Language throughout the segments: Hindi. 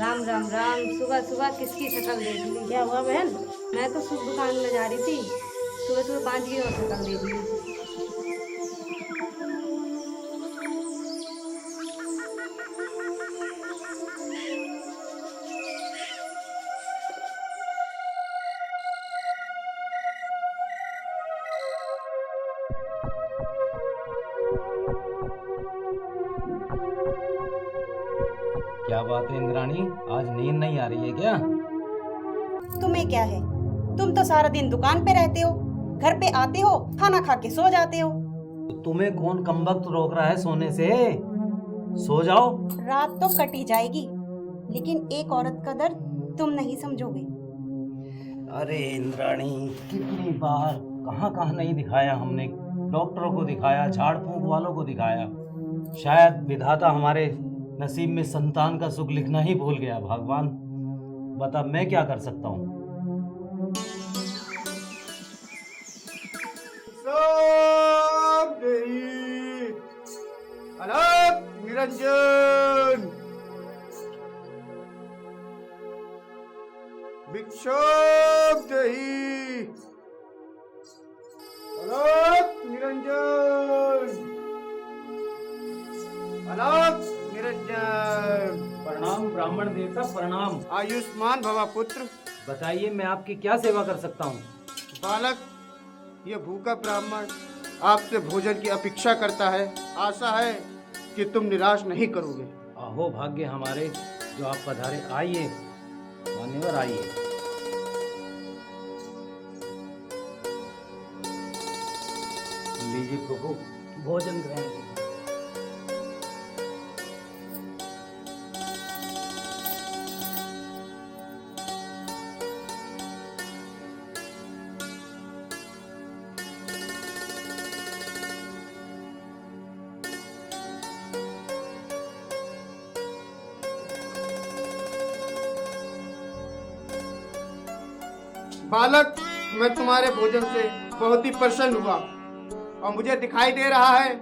राम राम राम। सुबह सुबह किसकी शक्ल देख ली? क्या हुआ बहन? मैं तो सुबह दुकान में जा रही थी, सुबह सुबह बांझ की और शक्ल देख ली। क्या बात है इंद्राणी, आज नींद नहीं आ रही है क्या? तुम्हें क्या है? तुम तो सारा दिन दुकान पे रहते हो, घर पे आते हो, खाना खा के सो जाते हो। तो तुम्हें कौन कमबख्त रोक रहा है सोने से? सो जाओ। रात तो कटी जाएगी, लेकिन एक औरत का दर्द तुम नहीं समझोगे। अरे इंद्राणी, कितनी बार कहाँ कहाँ नहीं दिखाया हमने। डॉक्टरों को दिखाया, झाड़ फूंक वालों को दिखाया। शायद विधाता हमारे नसीब में संतान का सुख लिखना ही भूल गया। भगवान बता, मैं क्या कर सकता हूँ? अनाथ निरंजन भिक्षुक देहि। अनाथ निरंजन, अनाथ निरंजन। प्रणाम ब्राह्मण देवता, प्रणाम। आयुष्मान भवा पुत्र। बताइए, मैं आपकी क्या सेवा कर सकता हूँ? बालक, ये भूखा ब्राह्मण आपसे भोजन की अपेक्षा करता है। आशा है कि तुम निराश नहीं करोगे। अहो भाग्य हमारे जो आप पधारे। आइए मान्यवर, आइए। लीजिए प्रभु, भोजन ग्रहण कीजिए। बालक, मैं तुम्हारे भोजन से बहुत ही प्रसन्न हुआ और मुझे दिखाई दे रहा है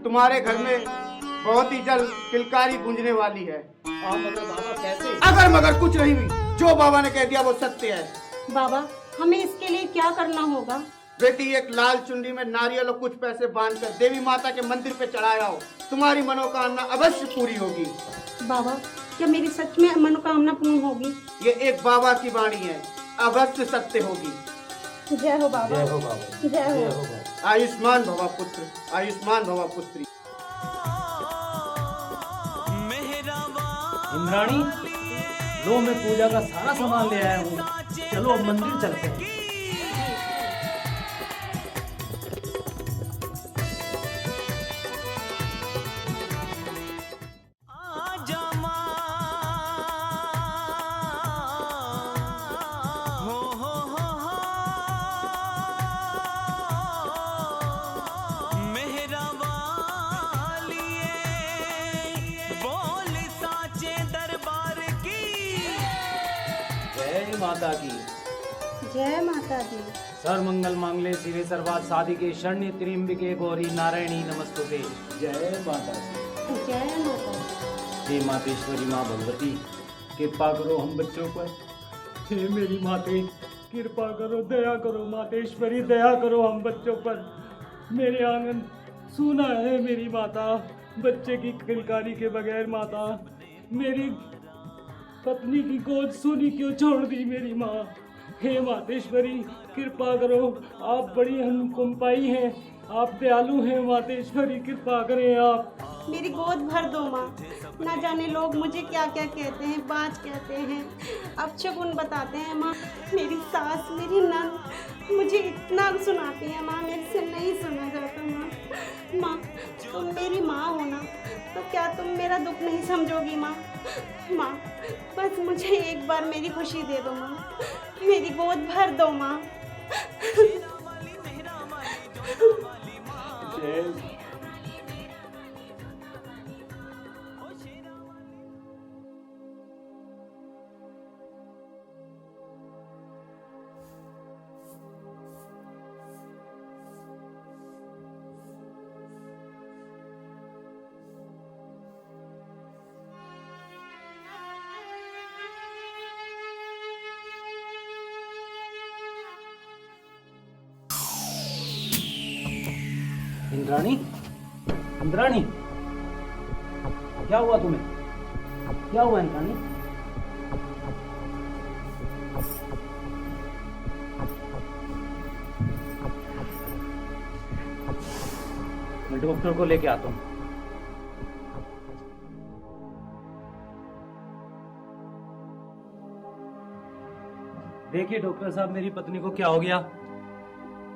तुम्हारे घर में बहुत ही जल्द किलकारी गूंजने वाली है। मगर बाबा कैसे? अगर मगर कुछ नहीं हुई, जो बाबा ने कह दिया वो सत्य है। बाबा, हमें इसके लिए क्या करना होगा? बेटी, एक लाल चुन्नी में नारियल और कुछ पैसे बांधकर देवी माता के मंदिर पे चढ़ाया हो, तुम्हारी मनोकामना अवश्य पूरी होगी। बाबा, क्या मेरी सच में मनोकामना पूर्ण होगी? ये एक बाबा की वाणी है, अवश्य सत्य होगी। जय हो बाबा। जय हो बाबा, जय हो। जय हो बाबा। आयुष्मान भवा पुत्र, आयुष्मान भवा पुत्री। इंद्राणी, लो मैं पूजा का सारा सामान ले आया हूँ। चलो अब मंदिर चलते हैं। जय माता की। जय माता दी। सर्वमंगल मांगल्ये शिवे सर्वार्थ साधिके शरण्ये त्र्यंबके गौरी नारायणी नमस्तुते। जय माता की। जय माता दी। हे मातेश्वरी माँ भगवती, कृपा करो हम बच्चों पर। हे मेरी माते, कृपा करो, दया करो मातेश्वरी, दया करो हम बच्चों पर। मेरे आंगन सूना है मेरी माता, बच्चे की किलकारी के बगैर। माता, मेरी पत्नी की गोद सूनी क्यों छोड़ दी मेरी माँ? हे मातेश्वरी, कृपा करो। आप बड़ी अनुकंपाई हैं, आप दयालु हैं मातेश्वरी, कृपा करें आप। मेरी गोद भर दो माँ। ना जाने लोग मुझे क्या क्या कहते हैं, बाज कहते हैं, अपशगुन बताते हैं माँ। मेरी सास, मेरी नंद मुझे इतना सुनाती है माँ, मेरे से नहीं सुना जाता माँ। माँ, तुम मेरी माँ हो ना, तो क्या तुम मेरा दुख नहीं समझोगी माँ? माँ, बस मुझे एक बार मेरी खुशी दे दो माँ, मेरी गोद भर दो माँ। जय इंद्राणी, इंद्राणी, क्या हुआ तुम्हें? क्या हुआ इंद्राणी? मैं डॉक्टर को लेके आता हूँ। देखिए डॉक्टर साहब, मेरी पत्नी को क्या हो गया?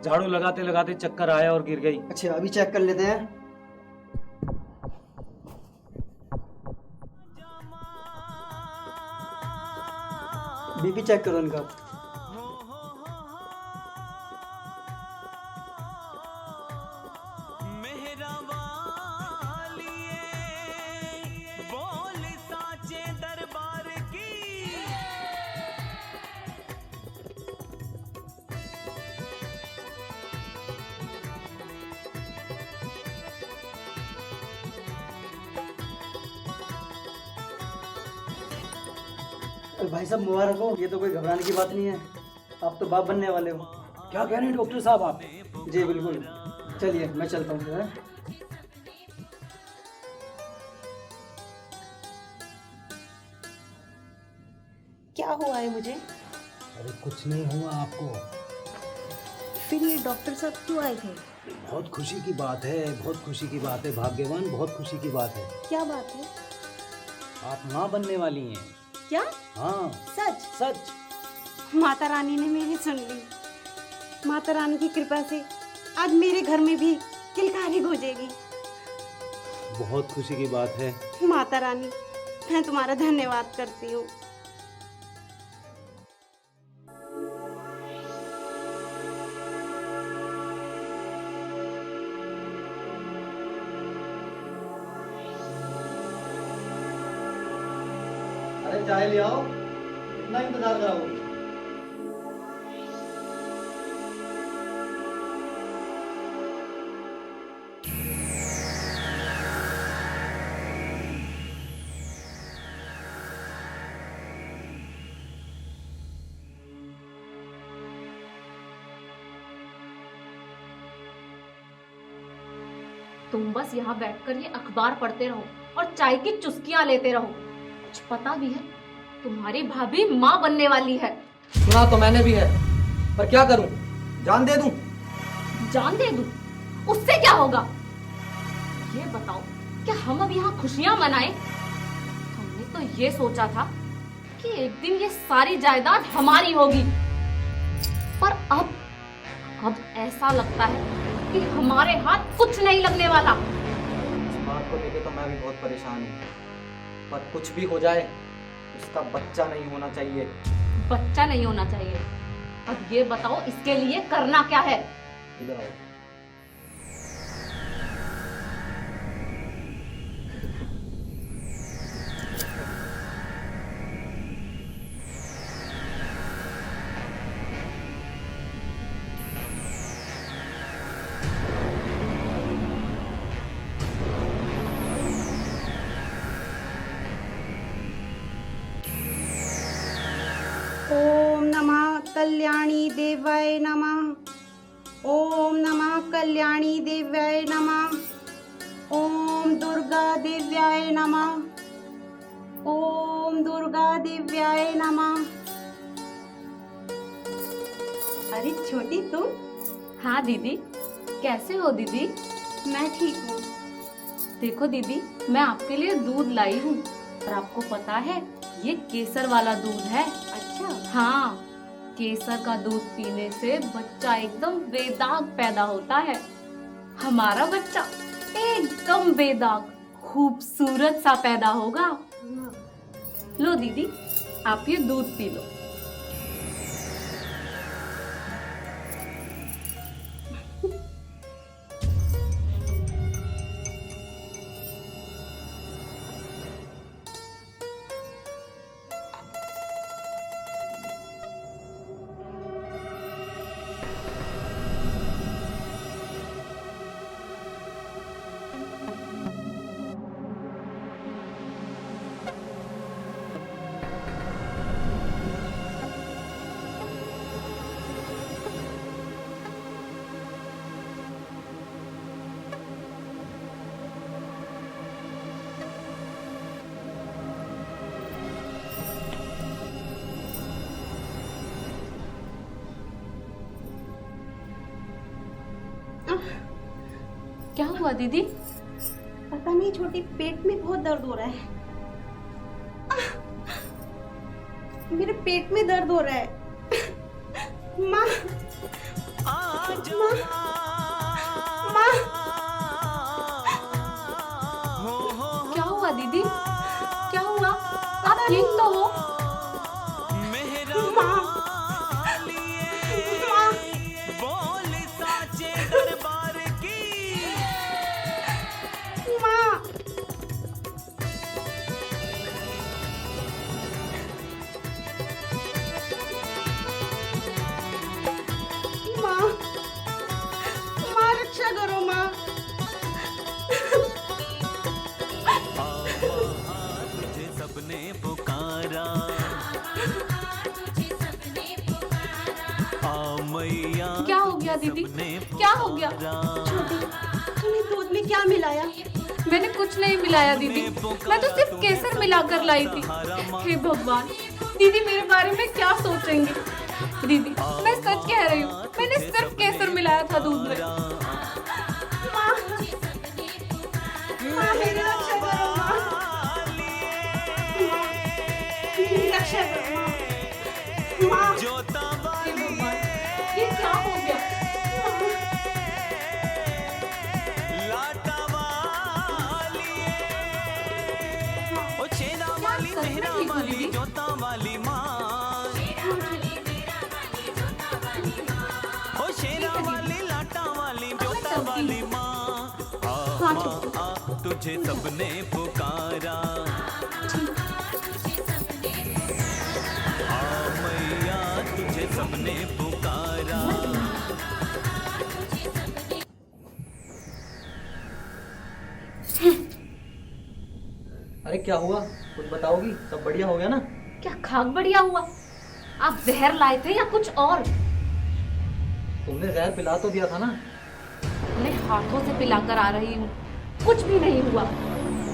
झाड़ू लगाते लगाते चक्कर आया और गिर गई। अच्छा, अभी चेक कर लेते हैं। बीपी चेक करो इनका। अरे भाई साहब मुबारक हो, ये तो कोई घबराने की बात नहीं है। आप तो बाप बनने वाले हो। क्या कह रहे हैं डॉक्टर साहब आप? जी बिल्कुल। चलिए मैं चलता हूँ फिर। क्या हुआ है मुझे? अरे कुछ नहीं हुआ आपको। फिर ये डॉक्टर साहब क्यों आए थे? बहुत खुशी की बात है, बहुत खुशी की बात है भाग्यवान, बहुत खुशी की बात है। क्या बात है? आप माँ बनने वाली हैं। क्या? हाँ सच? सच। माता रानी ने मेरी सुन ली। माता रानी की कृपा से आज मेरे घर में भी किलकारी गूंजेगी। बहुत खुशी की बात है। माता रानी, मैं तुम्हारा धन्यवाद करती हूँ। अरे चाय ले आओ, इतना इंतजार कराओ। तुम बस यहाँ बैठकर ये अखबार पढ़ते रहो और चाय की चुस्कियां लेते रहो। कुछ पता भी है, तुम्हारी भाभी माँ बनने वाली है। सुना तो मैंने भी है, पर क्या करूं? जान दे दूं? जान दे दूं? उससे क्या होगा? ये बताओ, क्या हम अब यहाँ खुशियां मनाएं? हमने तो ये सोचा था कि एक दिन ये सारी जायदाद हमारी होगी, पर अब ऐसा लगता है कि हमारे हाथ कुछ नहीं लगने वाला। इस बात को लेके तो मैं भी बहुत परेशान हूँ, पर कुछ भी हो जाए उसका बच्चा नहीं होना चाहिए। बच्चा नहीं होना चाहिए? अब ये बताओ, इसके लिए करना क्या है? इधर आओ। ओम नमः कल्याणी देवाय नमः। ओम नमः कल्याणी देव्याय नमः। ओम दुर्गा देव्याय नमः। ओम दुर्गा देव्याय नमः। अरे छोटी तुम? हाँ दीदी, कैसे हो दीदी? मैं ठीक हूँ। देखो दीदी, मैं आपके लिए दूध लाई हूँ। और आपको पता है, ये केसर वाला दूध है। अच्छा। हाँ, केसर का दूध पीने से बच्चा एकदम बेदाग पैदा होता है। हमारा बच्चा एकदम बेदाग खूबसूरत सा पैदा होगा। लो दीदी, आप ये दूध पी लो। क्या हुआ दीदी? पता नहीं छोटी, पेट में बहुत दर्द हो रहा है। मेरे पेट में दर्द हो रहा है। माँ, माँ, माँ। क्या हुआ दीदी? क्या हुआ? आप ठीक तो हो? माँ, माँ, माँ। माँ, माँ रक्षा करो माँ। तुझे सबने पुकारा, आ मैया क्या हो गया दीदी? क्या हो गया? छोटी, तूने दूध में क्या मिलाया? मैंने कुछ नहीं मिलाया दीदी, मैं तो सिर्फ केसर मिलाकर लाई थी। हे भगवान, दीदी मेरे बारे में क्या सोचेंगे? दीदी मैं सच कह रही हूँ, मैंने सिर्फ केसर मिलाया था दूध में। माँ, माँ मेरी रक्षा करो माँ। माँ, मेरी रक्षा करो माँ। माँ, हे भगवान, ये क्या हो गया? क्या सच में ठीक हो दीदी? तुझे सबने पुकारा, आ मैया तुझे सबने पुकारा। अरे क्या हुआ, कुछ बताओगी? सब बढ़िया हो गया ना? क्या खाक बढ़िया हुआ? आप जहर लाए थे या कुछ और? तुमने जहर पिला तो दिया था ना। अपने हाथों से पिलाकर आ रही हूँ, कुछ भी नहीं हुआ।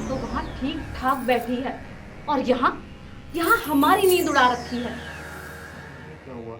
तो वहाँ ठीक ठाक बैठी है और यहाँ हमारी नींद उड़ा रखी है। क्या हुआ?